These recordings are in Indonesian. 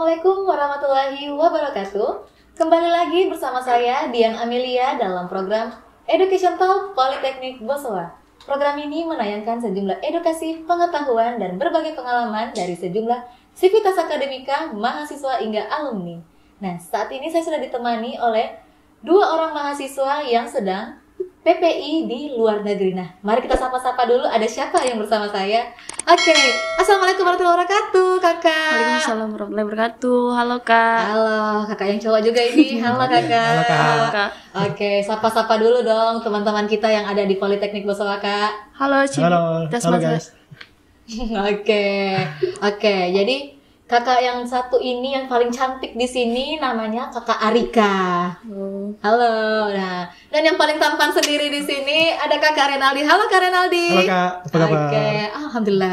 Assalamualaikum warahmatullahi wabarakatuh. Kembali lagi bersama saya Dian Amelia dalam program Education Talk Politeknik Bosowa. Program ini menayangkan sejumlah edukasi, pengetahuan, dan berbagai pengalaman dari sejumlah sivitas akademika, mahasiswa hingga alumni. Nah, saat ini saya sudah ditemani oleh dua orang mahasiswa yang sedang PPI di luar negeri. Nah, mari kita sapa-sapa dulu. Ada siapa yang bersama saya? Oke, Assalamualaikum warahmatullahi wabarakatuh, kakak. Waalaikumsalam warahmatullahi wabarakatuh. Halo kak. Halo, kakak yang cowok juga ini. Halo kakak. Halo kak. Halo kak. Oke, sapa-sapa dulu dong teman-teman kita yang ada di Politeknik Bosowa, kak. Halo Ci. Halo guys. Oke, jadi kakak yang satu ini yang paling cantik di sini namanya kakak Arika. Halo. Nah, dan yang paling tampan sendiri di sini ada kakak Renaldi. Halo kak Renaldi. Halo kak, apa kabar? Oke, alhamdulillah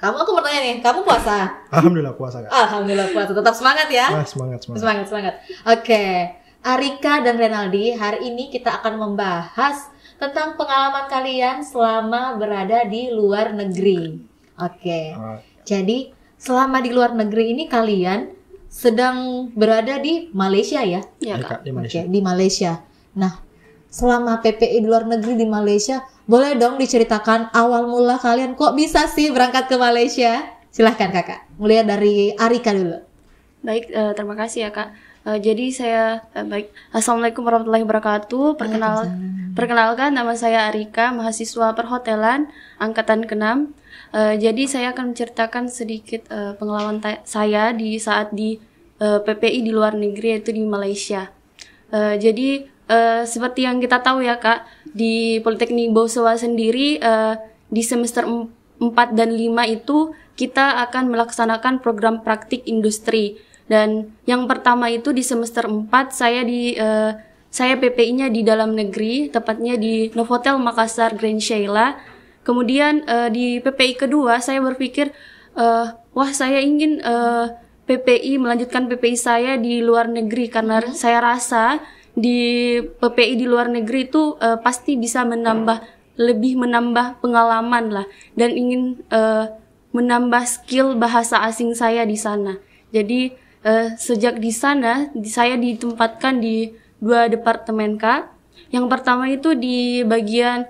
aku mau bertanya nih, kamu puasa? Alhamdulillah puasa kak. Alhamdulillah puasa, tetap semangat ya. Semangat. Oke, Arika dan Renaldi, hari ini kita akan membahas tentang pengalaman kalian selama berada di luar negeri. Oke. Jadi selama di luar negeri ini kalian sedang berada di Malaysia ya? Iya Ya, kak. di Malaysia. Oke, di Malaysia. Nah, selama PPI di luar negeri di Malaysia, boleh dong diceritakan awal mula kalian kok bisa sih berangkat ke Malaysia? Silahkan kakak, mulai dari Arika dulu. Baik, terima kasih ya kak. Jadi saya Assalamualaikum warahmatullahi wabarakatuh. Perkenalkan, nama saya Arika, mahasiswa perhotelan angkatan ke-6. Jadi saya akan menceritakan sedikit pengalaman saya di saat di PPI di luar negeri, yaitu di Malaysia. Jadi seperti yang kita tahu ya kak, di Politeknik Bosowa sendiri di semester 4 dan 5 itu kita akan melaksanakan program praktik industri. Dan yang pertama itu di semester 4 saya PPI-nya di dalam negeri, tepatnya di Novotel Makassar Grand Sheila. Kemudian di PPI kedua saya berpikir, saya ingin melanjutkan PPI saya di luar negeri karena saya rasa di PPI di luar negeri itu pasti bisa lebih menambah pengalaman lah, dan ingin menambah skill bahasa asing saya di sana. Jadi sejak di sana saya ditempatkan di 2 departemen kak. Yang pertama itu di bagian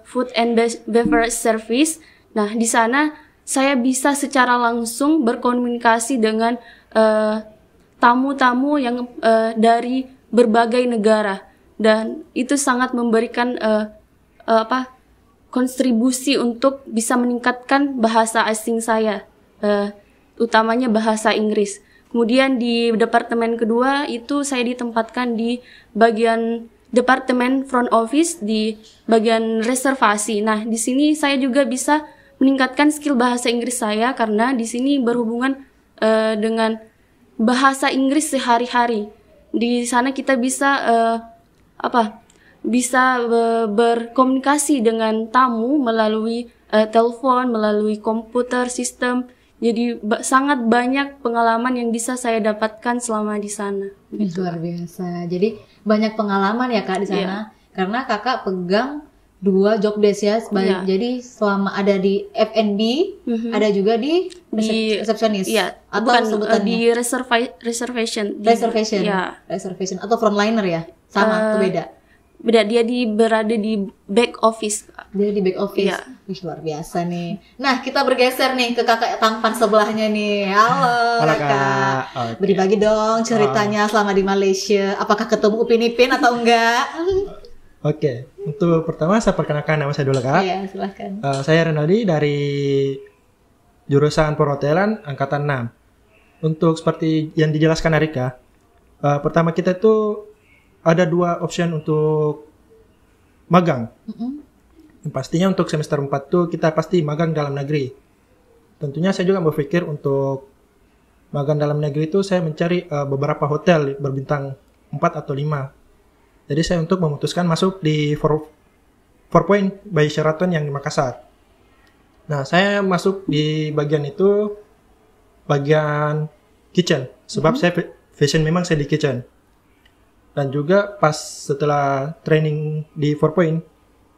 Food and Beverage Service. Nah, di sana saya bisa secara langsung berkomunikasi dengan tamu-tamu yang dari berbagai negara, dan itu sangat memberikan kontribusi untuk bisa meningkatkan bahasa asing saya, utamanya bahasa Inggris. Kemudian di departemen kedua itu saya ditempatkan di bagian departemen front office di bagian reservasi. Nah, di sini saya juga bisa meningkatkan skill bahasa Inggris saya karena di sini berhubungan dengan bahasa Inggris sehari-hari. Di sana kita bisa berkomunikasi dengan tamu melalui telepon, melalui komputer sistem. Jadi sangat banyak pengalaman yang bisa saya dapatkan selama di sana. Luar biasa. Jadi banyak pengalaman ya kak di sana. Karena kakak pegang 2 job desk ya. Jadi selama ada di F&B, ada juga di resepsionis. Iya. Atau Bukan sebutannya di reservation. Reservation atau frontliner ya. Sama atau beda? Beda, dia berada di back office. Dia di back office. Iya. Luar biasa nih. Nah, kita bergeser nih ke kakak tampan sebelahnya nih. Halo kakak. Okay. Berbagi dong ceritanya selama di Malaysia. Apakah ketemu Upin Ipin atau enggak? Oke, untuk pertama saya perkenalkan nama saya dulu kak. Iya, silahkan. Saya Renaldi dari jurusan perhotelan angkatan 6. Untuk seperti yang dijelaskan Arika, pertama kita tuh ada 2 option untuk magang. Yang pastinya untuk semester 4 tuh kita pasti magang dalam negeri. Tentunya saya juga berpikir untuk magang dalam negeri itu saya mencari beberapa hotel berbintang 4 atau 5. Jadi saya untuk memutuskan masuk di Four Point by Sheraton yang di Makassar. Nah, saya masuk di bagian itu, bagian kitchen. Sebab saya fashion, memang saya di kitchen. Dan juga pas setelah training di 4 Point,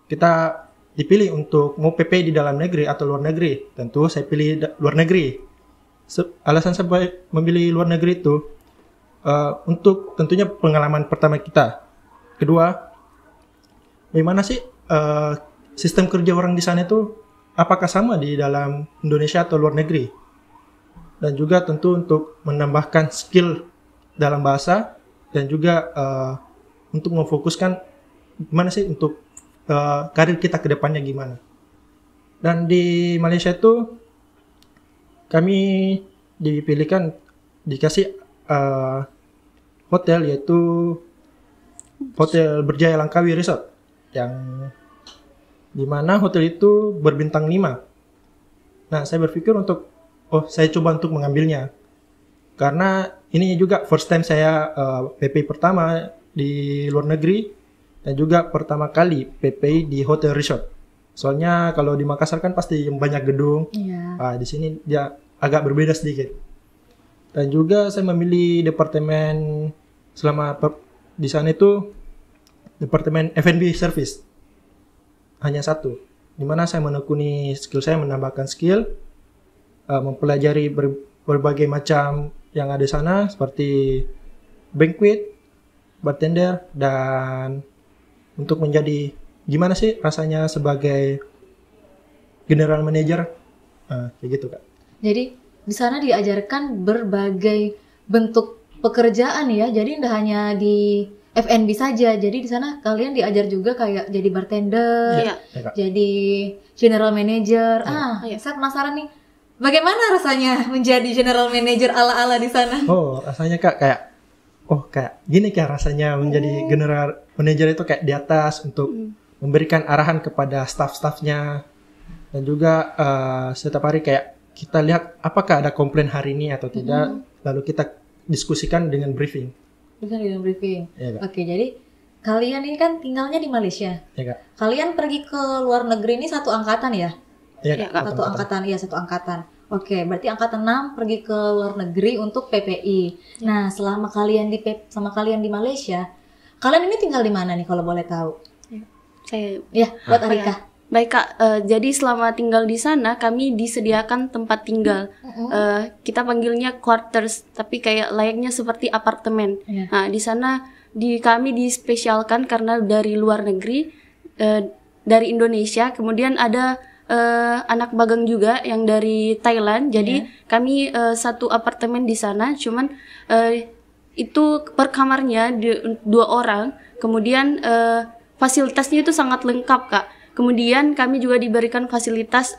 kita dipilih untuk mau PP di dalam negeri atau luar negeri. Tentu saya pilih luar negeri. alasan saya memilih luar negeri itu untuk tentunya pengalaman pertama kita. Kedua, bagaimana sih sistem kerja orang di sana itu apakah sama di dalam Indonesia atau luar negeri? Dan juga tentu untuk menambahkan skill dalam bahasa dan juga untuk memfokuskan gimana sih untuk karir kita ke depannya gimana. Dan di Malaysia itu kami dikasih hotel, yaitu Hotel Berjaya Langkawi Resort, yang dimana hotel itu berbintang 5. Nah, saya berpikir saya coba untuk mengambilnya, karena ini juga first time saya PPI pertama di luar negeri, dan juga pertama kali PPI di hotel resort. Soalnya kalau di Makassar kan pasti banyak gedung, di sini dia agak berbeda sedikit. Dan juga saya memilih departemen di sana itu departemen F&B service, hanya satu, dimana saya menekuni skill saya, menambahkan skill, mempelajari berbagai macam yang ada di sana seperti banquet, bartender, dan untuk menjadi gimana sih rasanya sebagai general manager, kayak gitu Kak. Jadi di sana diajarkan berbagai bentuk pekerjaan ya, jadi tidak hanya di F&B saja, jadi di sana kalian diajar juga kayak jadi bartender, jadi general manager. Saya penasaran nih, bagaimana rasanya menjadi general manager ala-ala di sana? Oh, rasanya Kak kayak gini Kak rasanya menjadi general manager itu kayak di atas untuk memberikan arahan kepada staff-staffnya, dan juga setiap hari kayak kita lihat apakah ada komplain hari ini atau tidak, lalu kita diskusikan dengan briefing. Ya, Oke, jadi kalian ini kan tinggalnya di Malaysia. Ya, Kak. Kalian pergi ke luar negeri ini satu angkatan ya? Ya, Kak. Satu angkatan. Oke, berarti angkatan 6 pergi ke luar negeri untuk PPI. Nah, selama kalian di Malaysia, kalian ini tinggal di mana nih kalau boleh tahu? Buat Arika. Baik Kak, jadi selama tinggal di sana kami disediakan tempat tinggal. Kita panggilnya quarters, tapi kayak layaknya seperti apartemen. Nah, di sana kami dispesialkan karena dari luar negeri, dari Indonesia, kemudian ada anak magang juga yang dari Thailand. Jadi kami satu apartemen di sana, cuman itu per kamarnya 2 orang. Kemudian fasilitasnya itu sangat lengkap Kak. Kemudian kami juga diberikan fasilitas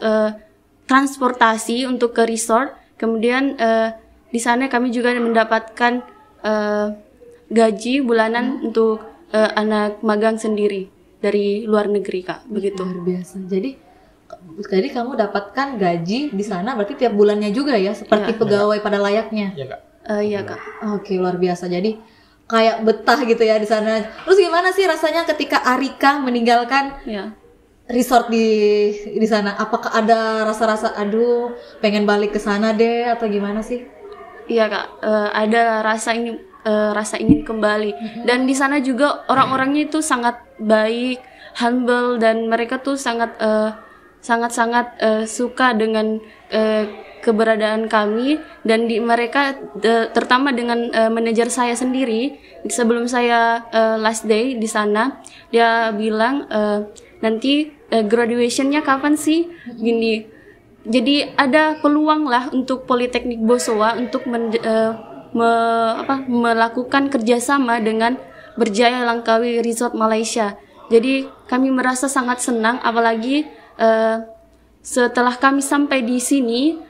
transportasi untuk ke resort. Kemudian di sana kami juga mendapatkan gaji bulanan untuk anak magang sendiri dari luar negeri Kak. Begitu. Luar biasa. Jadi kamu dapatkan gaji di sana berarti tiap bulannya juga ya, seperti pegawai pada layaknya. Iya Kak. Iya Kak. Oke, luar biasa. Jadi kayak betah gitu ya di sana. Terus gimana sih rasanya ketika Arika meninggalkan resort di sana? Apakah ada rasa-rasa aduh pengen balik ke sana deh atau gimana sih? Iya Kak, ada rasa ingin kembali. Dan di sana juga orang-orangnya itu sangat baik, humble, dan mereka tuh sangat-sangat suka dengan keberadaan kami. Dan mereka terutama dengan manajer saya sendiri, sebelum saya last day di sana, dia bilang nanti graduationnya kapan sih? Gini. Jadi ada peluang lah untuk Politeknik Bosowa untuk melakukan kerjasama dengan Berjaya Langkawi Resort Malaysia. Jadi kami merasa sangat senang, apalagi setelah kami sampai di sini,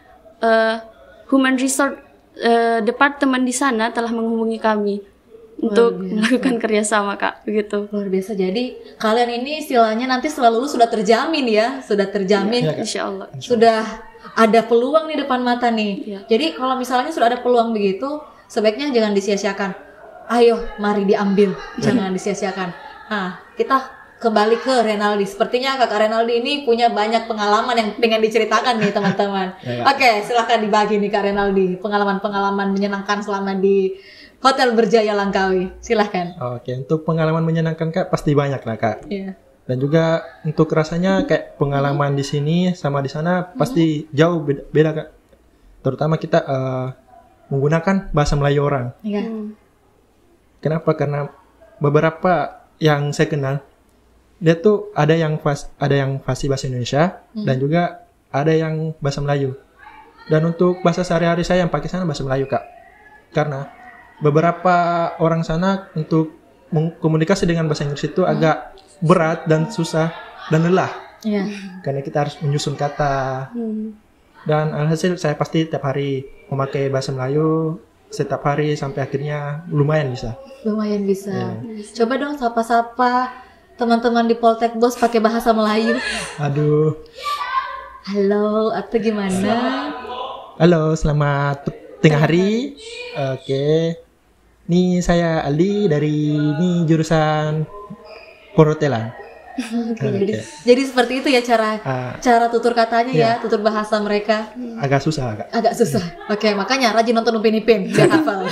Human Resource Department di sana telah menghubungi kami untuk melakukan kerjasama Kak, begitu. Luar biasa. Jadi kalian ini istilahnya nanti setelah lulus sudah terjamin ya, sudah terjamin. Ya, Insya Allah. Sudah ada peluang di depan mata nih. Jadi kalau misalnya sudah ada peluang begitu, sebaiknya jangan disia-siakan. Ayo, mari diambil, jangan disia-siakan. Nah, kita kembali ke Renaldi. Sepertinya Kakak Renaldi ini punya banyak pengalaman yang pengen diceritakan nih teman-teman. Oke, silahkan dibagi nih Kak Renaldi, pengalaman-pengalaman menyenangkan selama di Hotel Berjaya Langkawi. Silahkan. Oke, untuk pengalaman menyenangkan Kak pasti banyak lah Kak. Dan juga untuk rasanya kayak pengalaman di sini sama di sana pasti jauh beda Kak. terutama kita menggunakan bahasa Melayu orang. Iya. Kenapa? Karena beberapa yang saya kenal, dia tuh ada yang fasih bahasa Indonesia dan juga ada yang bahasa Melayu. Dan untuk bahasa sehari-hari saya yang pakai sana bahasa Melayu, Kak. Karena beberapa orang sana untuk komunikasi dengan bahasa Inggris itu agak berat dan susah dan lelah. Iya. Karena kita harus menyusun kata. Dan alhasil saya pasti tiap hari memakai bahasa Melayu setiap hari sampai akhirnya lumayan bisa. Lumayan bisa. Coba dong sapa-sapa teman-teman di Poltek Bos pakai bahasa Melayu. Aduh. Halo, atau gimana? Halo, selamat tengah hari. Oke. Nih saya Ali dari jurusan perhotelan. Jadi seperti itu ya cara tutur katanya ya, tutur bahasa mereka. Agak susah, Kak. Agak susah. Oke, makanya rajin nonton Upin Ipin biar hafal.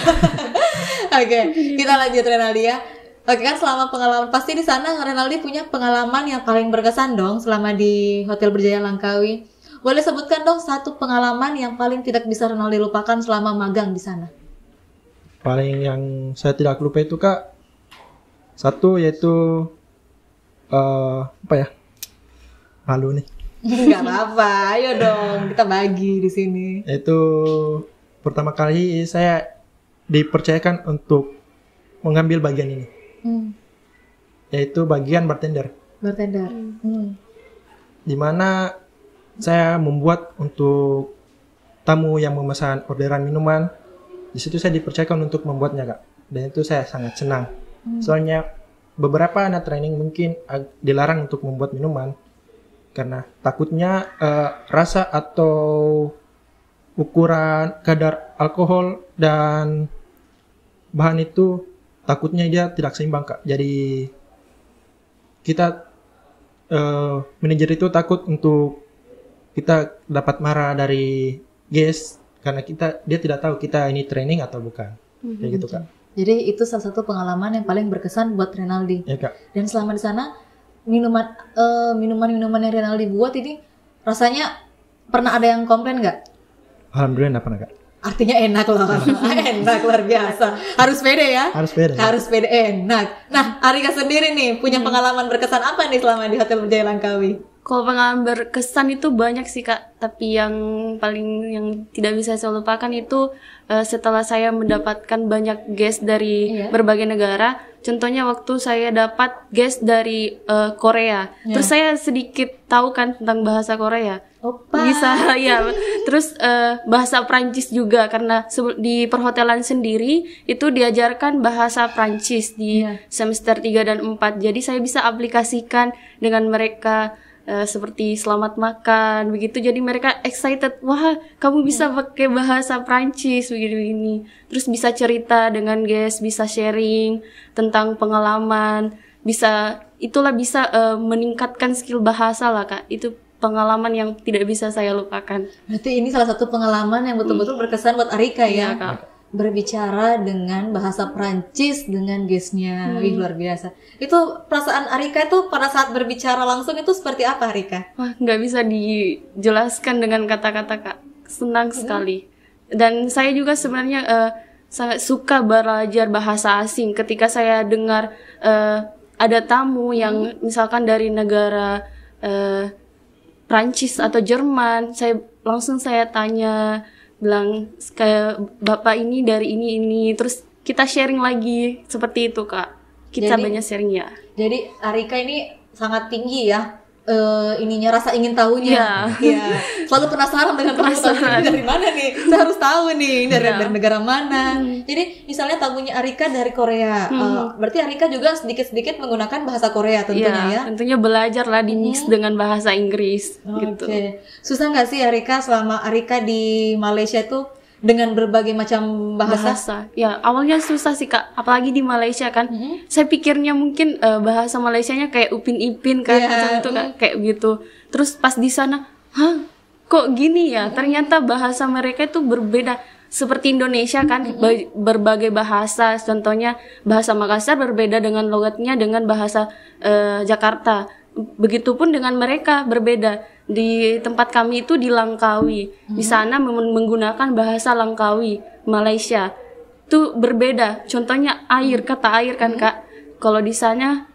Oke, kita lanjut Renaldi ya. Oke, kan selama pengalaman pasti di sana Renaldi punya pengalaman yang paling berkesan dong selama di Hotel Berjaya Langkawi. Boleh sebutkan dong satu pengalaman yang paling tidak bisa Renaldi lupakan selama magang di sana. Paling yang saya tidak lupa itu, Kak, satu yaitu malu nih. Nggak apa-apa, ayo dong kita bagi di sini. Itu pertama kali saya dipercayakan untuk mengambil bagian ini, yaitu bagian bartender. Bartender. Dimana saya membuat untuk tamu yang memesan orderan minuman. Di situ saya dipercayakan untuk membuatnya, Kak. Dan itu saya sangat senang. Soalnya beberapa anak training mungkin dilarang untuk membuat minuman karena takutnya rasa atau ukuran kadar alkohol dan bahan itu takutnya dia tidak seimbang, Kak. Jadi kita manajer itu takut untuk kita dapat marah dari guest karena dia tidak tahu kita ini training atau bukan. Kayak gitu, Kak. Jadi itu salah satu pengalaman yang paling berkesan buat Renaldi. Ya, Kak. Dan selama di sana minuman yang Renaldi buat ini rasanya pernah ada yang komplain nggak? Alhamdulillah enggak pernah, Kak. Artinya enak loh. Enak luar biasa. Harus pede ya? Harus beda. Harus pede, enak. Nah, Arika sendiri nih punya pengalaman berkesan apa nih selama di Hotel Berjaya Langkawi? Kalau pengalaman berkesan itu banyak sih, Kak. Tapi yang tidak bisa saya lupakan itu setelah saya mendapatkan banyak guest dari berbagai negara. Contohnya waktu saya dapat guest dari Korea. Terus saya sedikit tahu kan tentang bahasa Korea. Opa. Bisa ya. Terus bahasa Prancis juga karena di perhotelan sendiri itu diajarkan bahasa Prancis di semester 3 dan 4. Jadi saya bisa aplikasikan dengan mereka seperti selamat makan begitu, jadi mereka excited, wah kamu bisa pakai bahasa Prancis begini, terus bisa cerita dengan guest, bisa sharing tentang pengalaman, bisa meningkatkan skill bahasa lah, Kak. Itu pengalaman yang tidak bisa saya lupakan. Berarti ini salah satu pengalaman yang betul-betul berkesan buat Arika ya, Kak. Berbicara dengan bahasa Prancis dengan guestnya. Wih, luar biasa. Itu perasaan Arika itu pada saat berbicara langsung itu seperti apa, Arika? Wah, nggak bisa dijelaskan dengan kata-kata, Kak. Senang sekali. Dan saya juga sebenarnya sangat suka belajar bahasa asing. Ketika saya dengar ada tamu yang misalkan dari negara Prancis atau Jerman, saya tanya, bilang kayak bapak ini dari ini, terus kita sharing lagi seperti itu, Kak. Kita banyak sharing ya. Jadi Arika ini sangat tinggi ya rasa ingin tahunya. Iya. Selalu penasaran dengan tamu dari mana nih. Saya harus tahu nih dari negara mana. Jadi misalnya tamunya Arika dari Korea, berarti Arika juga sedikit-sedikit menggunakan bahasa Korea tentunya ya. Tentunya belajar lah di mix dengan bahasa Inggris gitu. Susah nggak sih Arika selama Arika di Malaysia itu dengan berbagai macam bahasa? Ya, awalnya susah sih, Kak. Apalagi di Malaysia kan. Saya pikirnya mungkin bahasa Malaysianya kayak Upin Ipin kan, macam itu kayak gitu. Terus pas di sana, kok gini ya? Ternyata bahasa mereka itu berbeda. Seperti Indonesia kan, berbagai bahasa. Contohnya bahasa Makassar berbeda dengan logatnya dengan bahasa Jakarta. begitupun dengan mereka berbeda. Di tempat kami itu di Langkawi. Di sana menggunakan bahasa Langkawi, Malaysia. Itu berbeda. Contohnya air, kata air kan Kak. Kalau di sana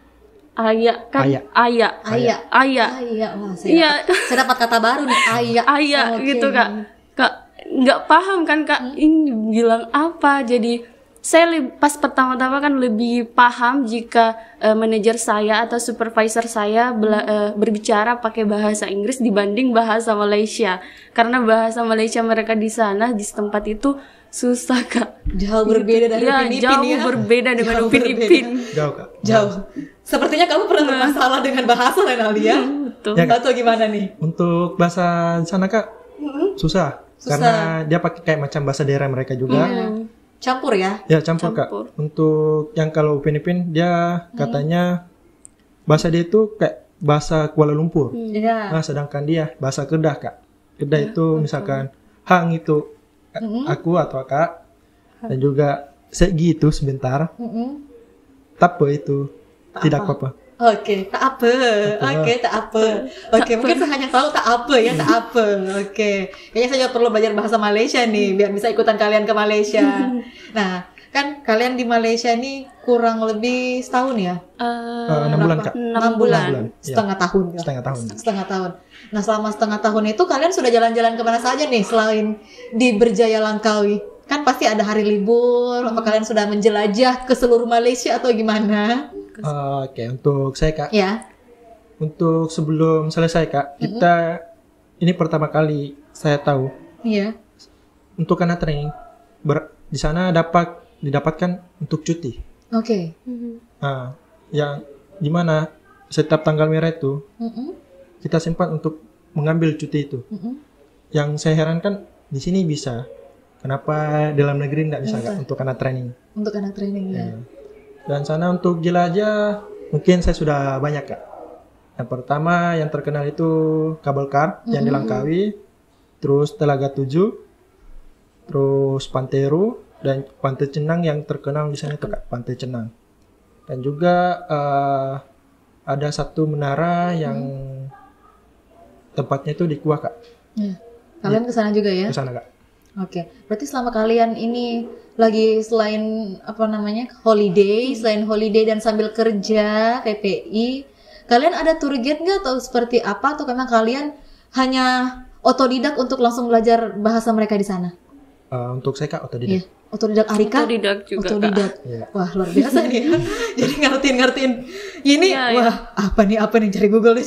ayak kan Ayak. ayak. Ayak. Ayak. Ayak. Wah, Iya. saya dapat kata baru nih, ayak. Ayak Oke. gitu Kak. Kak nggak paham kan Kak ini bilang apa. Jadi saya pas pertama-tama kan lebih paham jika manajer saya atau supervisor saya berbicara pakai bahasa Inggris dibanding bahasa Malaysia. Karena bahasa Malaysia mereka di sana di setempat itu susah Kak. Jauh berbeda dari Ya, Upin Ipin jauh ya. berbeda dengan Jauh Upin berbeda. Ipin. Jauh Kak. Jauh. Sepertinya kamu pernah bermasalah dengan bahasa Renaldi ya? Betul. Ya, Kak. Atau gimana nih? Untuk bahasa sana Kak susah. Karena dia pakai kayak macam bahasa daerah mereka juga. Campur ya? Ya campur Kak. Untuk yang kalau Upin Ipin dia katanya bahasa dia itu kayak bahasa Kuala Lumpur. Iya. Nah, sedangkan dia bahasa Kedah Kak. Kedah itu misalkan hang itu aku atau Kak. Dan juga segi itu sebentar. Tape itu tidak apa-apa. Oke, tak apa. Oke, tak apa. Oke, mungkin saya hanya tahu tak apa ya, tak apa. Oke. Kayaknya saya juga perlu belajar bahasa Malaysia nih biar bisa ikutan kalian ke Malaysia. Nah, kan kalian di Malaysia nih kurang lebih setahun ya? 6 bulan Kak. 6 bulan. Iya. Setengah tahun ya. Setengah tahun. Setengah tahun. Nah, selama setengah tahun itu kalian sudah jalan-jalan kemana saja nih selain di Berjaya Langkawi? Kan pasti ada hari libur. Apa kalian sudah menjelajah ke seluruh Malaysia atau gimana? Oke, untuk saya Kak. Ya. Untuk sebelum selesai Kak, kita ini pertama kali saya tahu Iya. untuk anak training di sana didapatkan untuk cuti. Oke. Nah, yang dimana setiap tanggal merah itu kita sempat untuk mengambil cuti itu. Yang saya herankan di sini bisa, kenapa dalam negeri nggak bisa Kak untuk anak training? Untuk anak training ya. Dan sana untuk jelajah mungkin saya sudah banyak Kak. Yang pertama yang terkenal itu kabel kar yang di Langkawi, terus Telaga 7, terus Pantero dan Pantai Cenang yang terkenal di sana itu Kak, Pantai Cenang. Dan juga ada satu menara yang tempatnya itu di Kuah Kak. Ya. Kalian ke sana juga ya? Ke sana Kak. Oke. Berarti selama kalian ini lagi selain selain holiday dan sambil kerja PPI, kalian ada tour guide nggak atau seperti apa, atau memang kalian hanya otodidak untuk langsung belajar bahasa mereka di sana? Untuk saya Kak otodidak. Iya. Otodidak Arika? Otodidak juga, Otodidak. Iya. Wah, luar biasa nih ya. Jadi ngertiin. Ini wah, apa nih cari Google nih.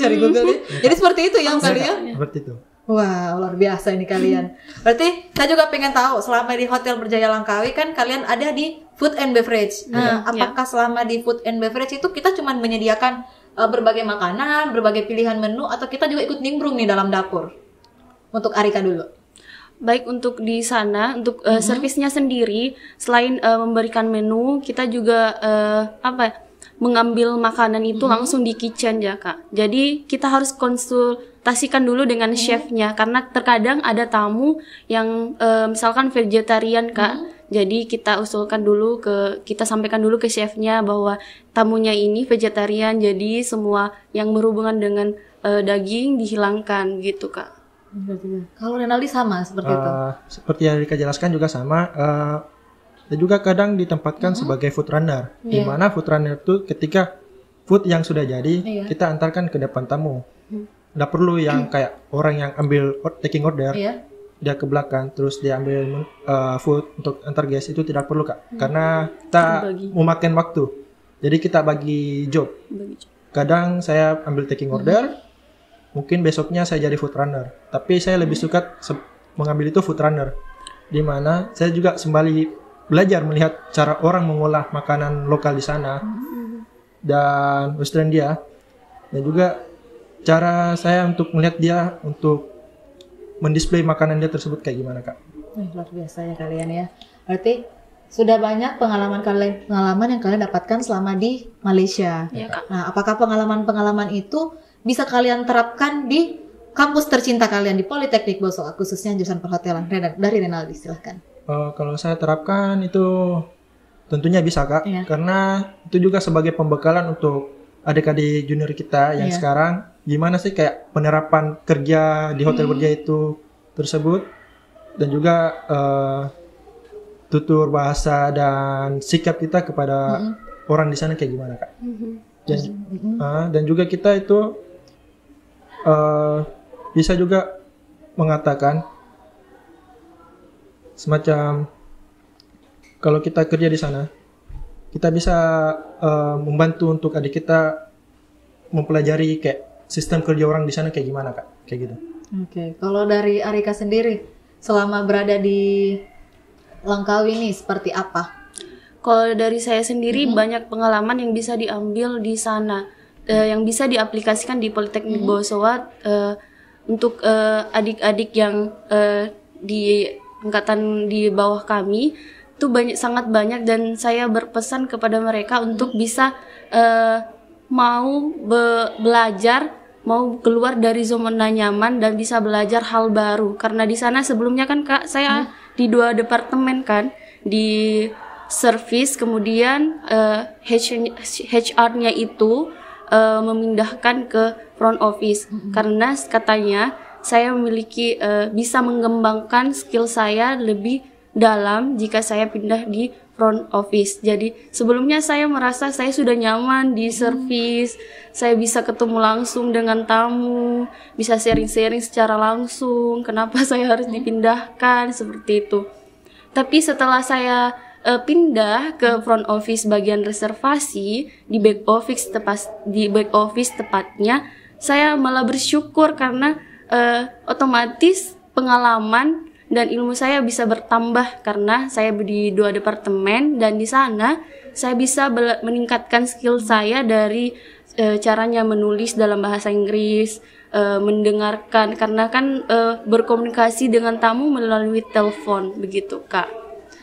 Jadi seperti itu ya kalian? Seperti itu. Wah, luar biasa ini kalian. Berarti saya juga pengen tahu, selama di Hotel Berjaya Langkawi kan kalian ada di food and beverage. Nah, apakah selama di food and beverage itu kita cuma menyediakan berbagai makanan, berbagai pilihan menu, atau kita juga ikut nimbrung nih dalam dapur? Untuk Arika dulu. Baik, untuk di sana, untuk servisnya sendiri, selain memberikan menu, kita juga mengambil makanan itu langsung di kitchen ya Kak. Jadi kita harus konsultasikan dulu dengan chefnya, karena terkadang ada tamu yang misalkan vegetarian Kak. Jadi kita sampaikan dulu ke chefnya bahwa tamunya ini vegetarian, jadi semua yang berhubungan dengan daging dihilangkan gitu Kak. Kalau Renaldi sama seperti itu. Seperti yang Rika jelaskan juga sama. Dan juga kadang ditempatkan sebagai food runner. Di mana food runner itu ketika food yang sudah jadi kita antarkan ke depan tamu. Nggak perlu yang kayak orang yang ambil taking order, dia ke belakang terus dia ambil food untuk antar guest, itu tidak perlu Kak. Karena kita memakan waktu. Jadi kita bagi job. Kadang saya ambil taking order, mungkin besoknya saya jadi food runner. Tapi saya lebih suka mengambil itu food runner. Di mana saya juga sembari belajar melihat cara orang mengolah makanan lokal di sana dan Australia, dan juga cara saya untuk melihat dia untuk mendisplay makanan dia tersebut kayak gimana Kak. Luar biasa ya kalian ya. Berarti sudah banyak pengalaman yang kalian dapatkan selama di Malaysia. Iya Kak. Nah, apakah pengalaman itu bisa kalian terapkan di kampus tercinta kalian di Politeknik Bosowa, khususnya jurusan perhotelan? Dari Renaldi, silahkan. Kalau saya terapkan itu tentunya bisa Kak, Iya. karena itu juga sebagai pembekalan untuk adik-adik junior kita yang sekarang, gimana sih kayak penerapan kerja di hotel kerja itu tersebut, dan juga tutur bahasa dan sikap kita kepada orang di sana kayak gimana, Kak? Dan juga kita itu bisa juga mengatakan semacam kalau kita kerja di sana, kita bisa membantu untuk adik kita mempelajari kayak sistem kerja orang di sana kayak gimana, Kak? Kayak gitu. Oke, kalau dari Arika sendiri selama berada di Langkawi ini seperti apa? Kalau dari saya sendiri banyak pengalaman yang bisa diambil di sana, yang bisa diaplikasikan di Politeknik Bosowa untuk adik-adik yang di angkatan di bawah kami itu sangat banyak, dan saya berpesan kepada mereka untuk bisa mau belajar, mau keluar dari zona nyaman dan bisa belajar hal baru. Karena di sana sebelumnya kan Kak, saya di 2 departemen kan, di service, kemudian HR-nya itu memindahkan ke front office karena katanya saya memiliki bisa mengembangkan skill saya lebih dalam jika saya pindah di front office. Jadi sebelumnya saya merasa saya sudah nyaman di service, saya bisa ketemu langsung dengan tamu, bisa sharing-sharing secara langsung. Kenapa saya harus dipindahkan seperti itu? Tapi setelah saya pindah ke front office bagian reservasi di back office tepatnya, saya malah bersyukur karena otomatis pengalaman dan ilmu saya bisa bertambah karena saya di 2 departemen, dan di sana saya bisa meningkatkan skill saya dari caranya menulis dalam bahasa Inggris, mendengarkan, karena kan berkomunikasi dengan tamu melalui telepon begitu, Kak.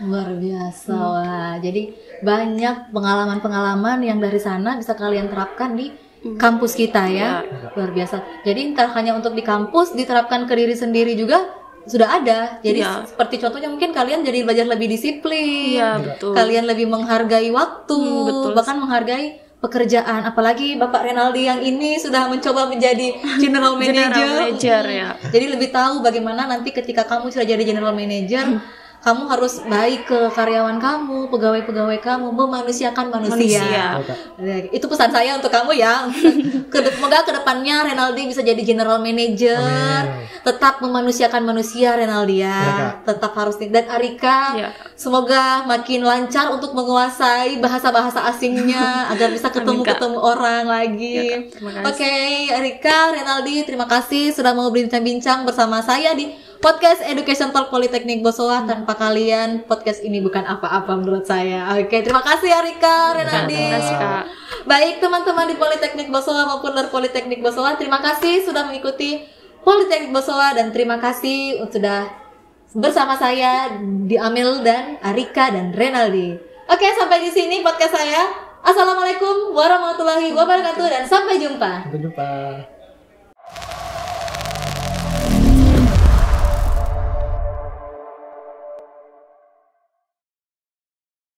Luar biasa. Wah, jadi banyak pengalaman-pengalaman yang dari sana bisa kalian terapkan di kampus kita ya. Luar biasa. Jadi entah hanya untuk di kampus, diterapkan ke diri sendiri juga sudah ada. Jadi seperti contohnya mungkin kalian jadi belajar lebih disiplin. Iya, betul. Kalian lebih menghargai waktu, betul. bahkan menghargai pekerjaan. Apalagi Bapak Renaldi yang ini sudah mencoba menjadi general manager. Ya. Jadi lebih tahu bagaimana nanti ketika kamu sudah jadi general manager, kamu harus baik ke karyawan kamu, pegawai-pegawai kamu, memanusiakan manusia. Itu pesan saya untuk kamu ya. Semoga kedepannya Renaldi bisa jadi general manager. Amin. Tetap memanusiakan manusia Renaldi ya. Tetap harus. Dan Arika, semoga makin lancar untuk menguasai bahasa-bahasa asingnya agar bisa ketemu orang lagi. Oke, Arika, Renaldi, terima kasih sudah mau berbincang-bincang bersama saya di podcast Education Talk Politeknik Bosowa. Tanpa kalian podcast ini bukan apa-apa menurut saya. Oke, terima kasih Arika, Renaldi. Terima kasih, Kak. Baik teman-teman di Politeknik Bosowa maupun luar Politeknik Bosowa, terima kasih sudah mengikuti Politeknik Bosowa, dan terima kasih sudah bersama saya di Amel dan Arika dan Renaldi. Oke, sampai di sini podcast saya. Assalamualaikum warahmatullahi wabarakatuh dan sampai jumpa. Sampai jumpa.